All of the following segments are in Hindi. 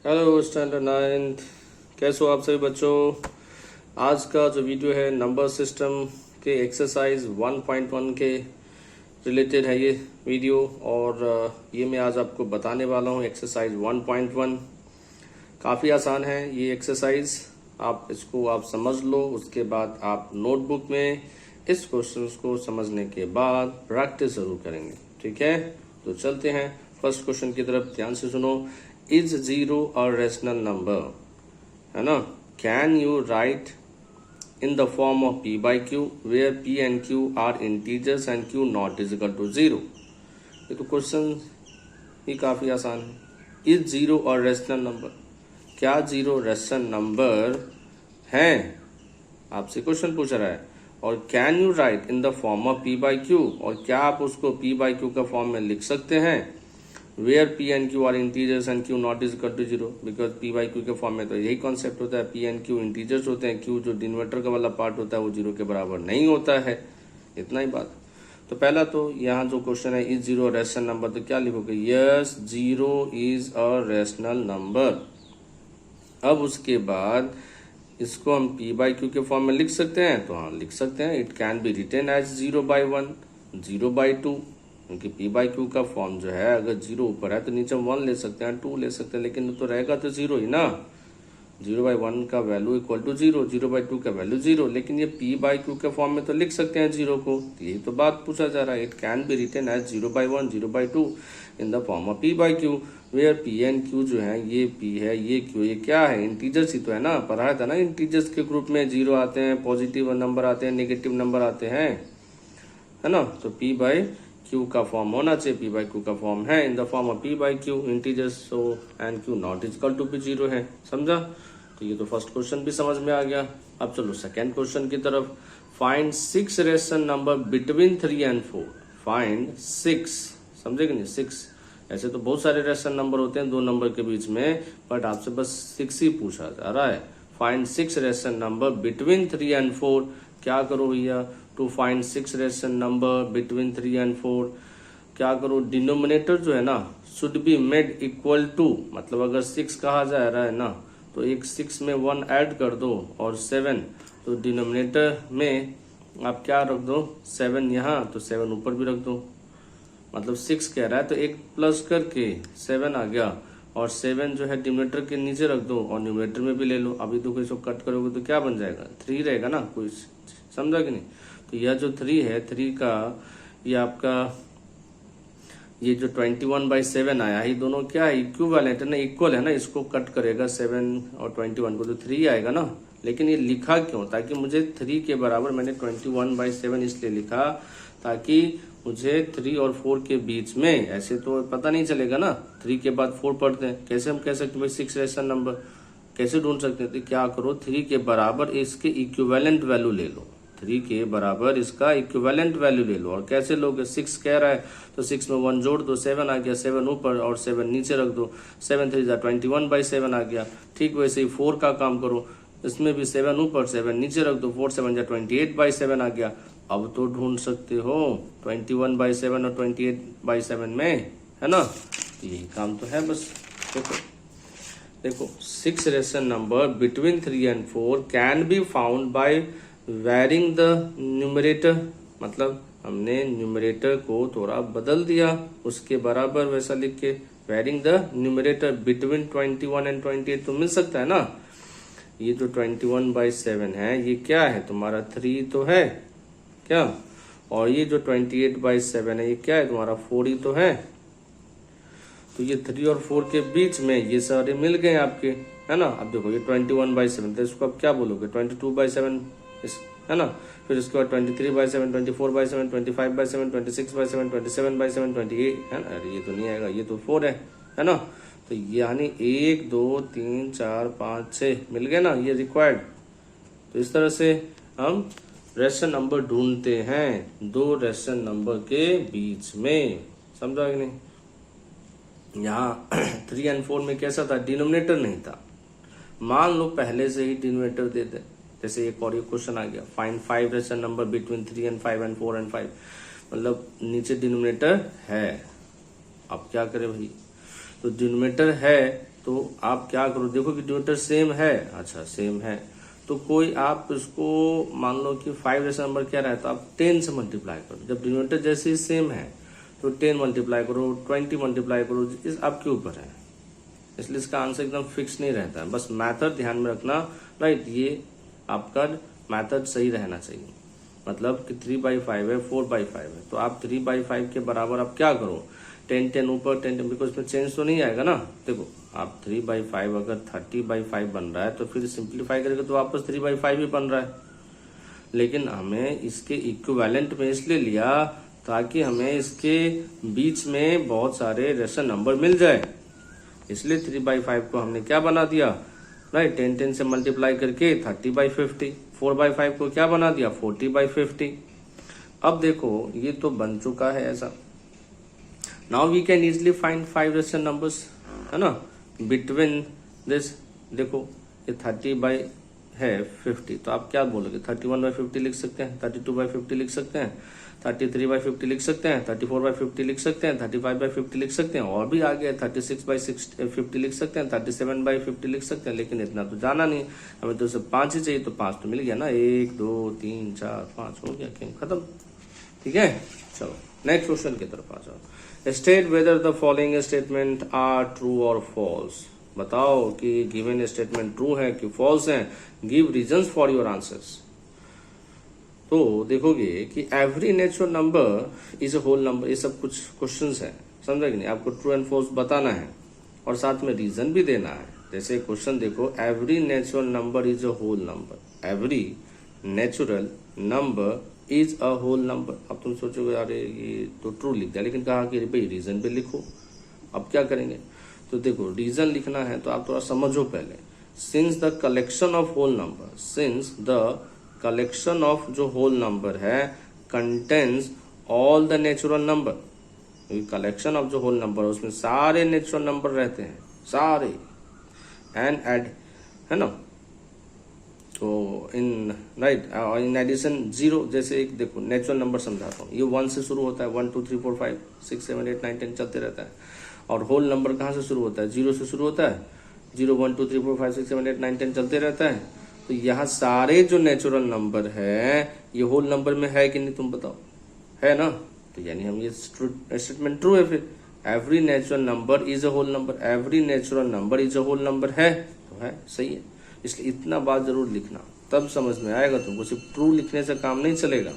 हेलो स्टैंडर्ड नाइन्थ, कैसे हो आप सभी बच्चों। आज का जो वीडियो है नंबर सिस्टम के एक्सरसाइज 1.1 के रिलेटेड है ये वीडियो। और ये मैं आज आपको बताने वाला हूँ एक्सरसाइज 1.1। काफ़ी आसान है ये एक्सरसाइज, आप इसको आप समझ लो। उसके बाद आप नोटबुक में इस क्वेश्चन को समझने के बाद प्रैक्टिस जरूर करेंगे, ठीक है। तो चलते हैं फर्स्ट क्वेश्चन की तरफ, ध्यान से सुनो। Is zero a rational number, है ना। Can you right in the form of p by q where p and q are integers and q not is equal to 0। ये तो क्वेश्चन ही काफी आसान है। इज जीरो और रेशनल नंबर, क्या जीरो रेशनल नंबर है, आपसे क्वेश्चन पूछ रहा है। और can you right in the form of p by q, और क्या आप उसको p by q का फॉर्म में लिख सकते हैं। Where p and q are integers and q not is equal to 0, because p by q के फॉर्म में तो यही कॉन्सेप्ट होता है, p and q इंटीजर्स होते हैं, q जो डिनोमिनेटर का वाला पार्ट होता है वो 0 के बराबर नहीं होता है। इतना ही बात। तो पहला तो यहाँ जो क्वेश्चन है इज जीरो रेशनल नंबर, तो क्या लिखोगे, yes zero is a rational number. अब उसके बाद इसको हम p by q के फॉर्म में लिख सकते हैं, तो हाँ लिख सकते हैं। It can be written as 0/1, 0/2, क्योंकि p by q का फॉर्म जो है अगर 0 ऊपर है तो नीचे 1 ले सकते हैं, 2 ले सकते हैं, लेकिन तो रहेगा तो 0 ही ना। 0/1 का वैल्यू इक्वल टू 0, 0/2 का वैल्यू 0, लेकिन ये p by q के फॉर्म में तो लिख सकते हैं 0 को। यही तो बात पूछा जा रहा है। It can be written as 0/1, 0/2 in the form of p by q where p and q जो है, ये p है ये q, ये क्या है, इंटीजर्स ही तो है ना। पढ़ाया था ना इंटीजर्स के ग्रुप में 0 आते हैं, पॉजिटिव नंबर आते हैं, नेगेटिव नंबर आते हैं, है ना। तो p by q का फॉर्म होना चाहिए, p by q का फॉर्म है in the form of p by q integers, so and q not is equal to भी 0 है, समझा। तो ये तो फर्स्ट क्वेश्चन भी समझ में आ गया। अब चलो सेकंड क्वेश्चन की तरफ। Find 6 rational number between 3 and 4। Find 6, समझे कि नहीं। 6 ऐसे तो बहुत सारे रेशनल नंबर होते हैं 2 नंबर के बीच में, बट आपसे बस 6 ही पूछा जा रहा है। Find 6 rational number between 3 and 4। क्या करो भैया, to find 6 rational number between 3 and 4, क्या करो, डिनोमिनेटर जो है ना should be made equal to, मतलब अगर 6 कहा जा रहा है ना तो एक 6 में 1 ऐड कर दो और 7, तो डिनोमिनेटर में आप क्या रख दो, 7 यहाँ, तो 7 ऊपर भी रख दो। मतलब 6 कह रहा है तो एक प्लस करके 7 आ गया, और 7 जो है डिनोमिनेटर के नीचे रख दो और न्यूमरेटर में भी ले लो। अभी तो इसको कट करोगे तो क्या बन जाएगा, 3 रहेगा ना, कोई समझा कि नहीं। तो यह जो 3 है, 3 का ये आपका ये जो 21/7 आया, ये दोनों क्या है, इक्विवेलेंट है ना, इक्वल है ना। इसको कट करेगा 7 और 21 को तो 3 आएगा ना। लेकिन ये लिखा क्यों, ताकि मुझे 3 के बराबर, मैंने 21/7 इसलिए लिखा ताकि मुझे 3 और 4 के बीच में, ऐसे तो पता नहीं चलेगा ना, 3 के बाद 4 पढ़ते हैं, कैसे हम कह सकते हैं 6 रेशनल नंबर कैसे ढूंढ सकते हैं। तो क्या करो, 3 के बराबर इसके इक्विवेलेंट वैल्यू ले लो, 3 के बराबर इसका इक्विवेलेंट वैल्यू ले लो। और कैसे लोगे, 6 कह रहा है तो 6 में 1 जोड़ दो, 7 आ गया, 7 ऊपर और 7 नीचे रख दो, 7 3 21/7 आ गया। ठीक वैसे ही 4 का काम करो, इसमें भी 7 ऊपर 7 नीचे रख दो, 4 7 28/7 आ गया। अब तो ढूंढ सकते हो 21/7 और 28/7 में, है ना। यही काम तो है बस। देखो 6 rational number between 3 and 4 can be found by varying the numerator, मतलब हमने न्यूमरेटर को थोड़ा बदल दिया, उसके बराबर वैसा लिख के varying the numerator between 21 and 28 तो मिल सकता है ना। ये जो 21/7 है ये क्या है तुम्हारा, 3 तो है क्या, और ये जो 28/7 है ये क्या है तुम्हारा, 4 ही तो है। तो ये 3 और 4 के बीच में ये सारे मिल गए आपके, है ना। अब देखो ये 21/7 तो इसको अब क्या बोलोगे, 22/7 है ना। फिर इसके बाद 23/7, 24/7, 25/7, 26/7, 27/7, 28 है ना। अरे ये तो नहीं आएगा, ये तो 4 है ना। तो यानी 1 2 3 4 5 6 मिल गए ना, ये रिक्वायर्ड। तो इस तरह से हम रेशनल नंबर ढूंढते हैं 2 रेशनल नंबर के बीच में, समझा कि नहीं। यहाँ 3 and 4 में कैसा था, डिनोमिनेटर नहीं था। मान लो पहले से ही डिनोमिनेटर दे दे, जैसे एक और क्वेश्चन आ गया, find 5 rational number between 3 and 5 and 4 and 5, मतलब नीचे डिनोमिनेटर है। अब क्या करें भाई, तो डिनोमिनेटर है तो आप क्या करो, देखो कि डिनोमिनेटर सेम है, अच्छा सेम है, तो कोई आप इसको मान लो कि 5 रेशनल नंबर क्या रहता है, तो आप 10 से मल्टीप्लाई करो। जब डिनोमिनेटर जैसे ही सेम है तो 10 मल्टीप्लाई करो, 20 मल्टीप्लाई करो, इस आपके ऊपर है, इसलिए इसका आंसर एकदम फिक्स नहीं रहता है। बस मैथड ध्यान में रखना, राइट, ये आपका मैथड सही रहना चाहिए। मतलब कि 3/5 है, 4/5 है, तो आप 3/5 के बराबर आप क्या करो, 10 ऊपर 10, बिकॉज इसमें चेंज तो नहीं आएगा ना। देखो आप 3/5 अगर 30/5 बन रहा है तो फिर सिंप्लीफाई करेंगे तो वापस 3/5 ही बन रहा है, लेकिन हमें इसके इक्विवेलेंट में इसलिए लिया ताकि हमें इसके बीच में बहुत सारे रेशनल नंबर मिल जाए, इसलिए 3/5 को हमने क्या बना दिया, राइट, 10 से मल्टीप्लाई करके 30/50। 4/5 को क्या बना दिया, 40/50। अब देखो ये तो बन चुका है ऐसा। Now we can easily find 5 rational numbers, है ना, बिटवीन दिस। देखो ये 30/50, तो आप क्या बोलोगे, 31/50 लिख सकते हैं, 32/50 लिख सकते हैं, 33/50 लिख सकते हैं, 34/50 लिख सकते हैं, 35/50 लिख सकते हैं, और भी आगे 36/50 लिख सकते हैं, 37/50 लिख सकते हैं। लेकिन इतना तो जाना नहीं, हमें तो सिर्फ 5 ही चाहिए, तो 5 तो मिल गया ना, 1 2 3 4 5 हो गया, गेम खत्म। ठीक है, चलो नेक्स्ट क्वेश्चन की तरफ आ जाओ। State whether the following statement are true और फॉल्स। बताओ कि गिवन स्टेटमेंट ट्रू है कि फॉल्स है, give reasons for your answers. तो देखोगे कि every natural number is a whole number, ये सब कुछ क्वेश्चंस हैं, समझा कि नहीं। आपको ट्रू एंड फॉल्स बताना है और साथ में रीजन भी देना है। जैसे क्वेश्चन देखो, every natural number is a whole number, every natural number is a whole number. अब तुम सोचोगे अरे ये तो ट्रू लिख दिया, लेकिन कहा कि भाई रीजन भी लिखो। अब क्या करेंगे, तो देखो रीजन लिखना है तो आप थोड़ा समझो पहले। Since the collection of whole number, since the collection of जो होल नंबर है contains all the natural number, collection of जो होल नंबर है उसमें सारे नेचुरल नंबर रहते हैं, सारे, एंड एड, है ना। तो इन राइट इन एडिशन 0, जैसे एक देखो नेचुरल नंबर समझाता हूँ, ये 1 से शुरू होता है, 1 2 3 4 5 6 7 8 9 10 चलते रहता है। और होल नंबर कहाँ से शुरू होता है, 0 से शुरू होता है, 0 1 2 3 4 5 6 7 8 9 10 चलते रहता है। तो यहाँ सारे जो नेचुरल नंबर है ये होल नंबर में है कि नहीं, तुम बताओ, है ना। तो यानी हम ये स्टेटमेंट ट्रू है। फिर every natural number is a whole number, every natural number is a whole number है, तो है, सही है। इसलिए इतना बात जरूर लिखना, तब समझ में आएगा तुमको। सिर्फ ट्रू लिखने से काम नहीं चलेगा,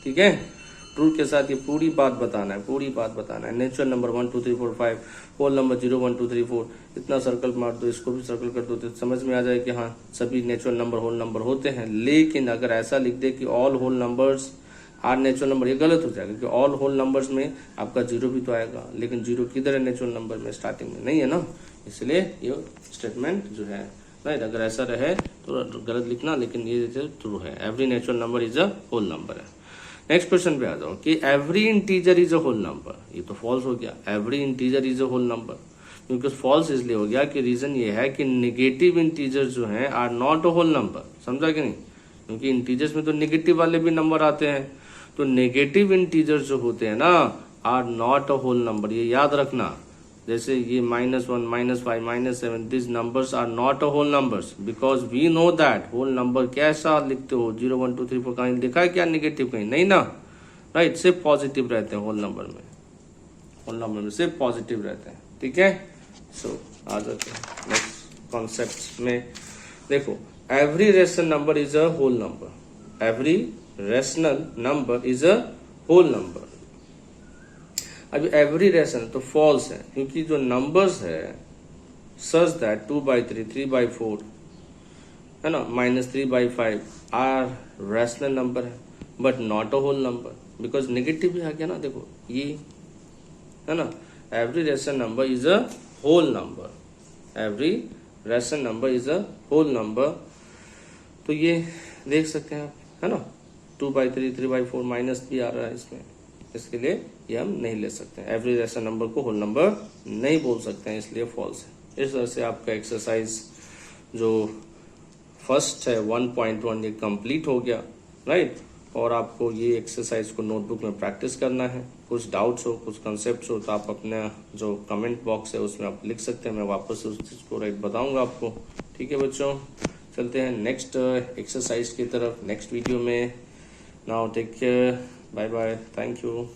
ठीक है। ट्रू के साथ ये पूरी बात बताना है, पूरी बात बताना है। नेचुरल नंबर 1 2 3 4 5, होल नंबर 0 1 2 3 4, इतना सर्कल मार दो, इसको भी सर्कल कर दो, तो समझ में आ जाए कि हाँ सभी नेचुरल नंबर होल नंबर होते हैं। लेकिन अगर ऐसा लिख दे कि all whole numbers are natural number, ये गलत हो जाएगा, क्योंकि ऑल होल नंबर्स में आपका 0 भी तो आएगा, लेकिन 0 किधर है नेचुरल नंबर में, स्टार्टिंग में नहीं है ना। इसलिए ये स्टेटमेंट जो है, राइट, अगर ऐसा रहे तो गलत लिखना, लेकिन ये ट्रू है, every natural number is a whole number है। नेक्स्ट क्वेश्चन पे आ जाओ कि every integer is a whole number, ये तो फॉल्स हो गया, every integer is a whole number. क्योंकि फॉल्स इसलिए हो गया कि रीजन ये है कि नेगेटिव इंटीजर जो हैं are not a whole number, समझा कि नहीं। क्योंकि इंटीजर्स में तो नेगेटिव वाले भी नंबर आते हैं, तो नेगेटिव इंटीजर जो होते हैं ना are not a whole number, ये याद रखना। जैसे ये -1 -5 -7, this numbers are not a whole numbers, because we know that whole number कैसा लिखते हो, 0 1 2 3 4, कहीं लिखा है क्या नेगेटिव, कहीं नहीं ना, राइट, सिर्फ पॉजिटिव रहते हैं होल नंबर में, होल नंबर में सिर्फ पॉजिटिव रहते हैं, ठीक है। सो आ जाते हैं नेक्स्ट कॉन्सेप्ट में। देखो every rational number is a whole number, every rational number is a whole number. अभी एवरी रेशनल तो फॉल्स है, क्योंकि जो नंबर्स है सच दैट 2/3 3/4 है ना, -3/5 आर रेशनल नंबर है, but not a whole number, because negative भी आ गया ना। देखो ये है ना, every rational number is a whole number, every rational number is a whole number. तो ये देख सकते हैं आप, है ना, 2/3 3/4 माइनस भी आ रहा है इसमें, इसके लिए ये हम नहीं ले सकते हैं, एवरी रेशनल नंबर को होल नंबर नहीं बोल सकते हैं, इसलिए फॉल्स है। इस तरह से आपका एक्सरसाइज जो फर्स्ट है 1.1 ये कंप्लीट हो गया, राइट। और आपको ये एक्सरसाइज को नोटबुक में प्रैक्टिस करना है। कुछ डाउट्स हो, कुछ कंसेप्ट हो, तो आप अपना जो कमेंट बॉक्स है उसमें आप लिख सकते हैं। मैं वापस उस चीज़ को राइट बताऊंगा आपको। ठीक है बच्चों, चलते हैं नेक्स्ट एक्सरसाइज की तरफ नेक्स्ट वीडियो में। Now take care, bye bye, thank you.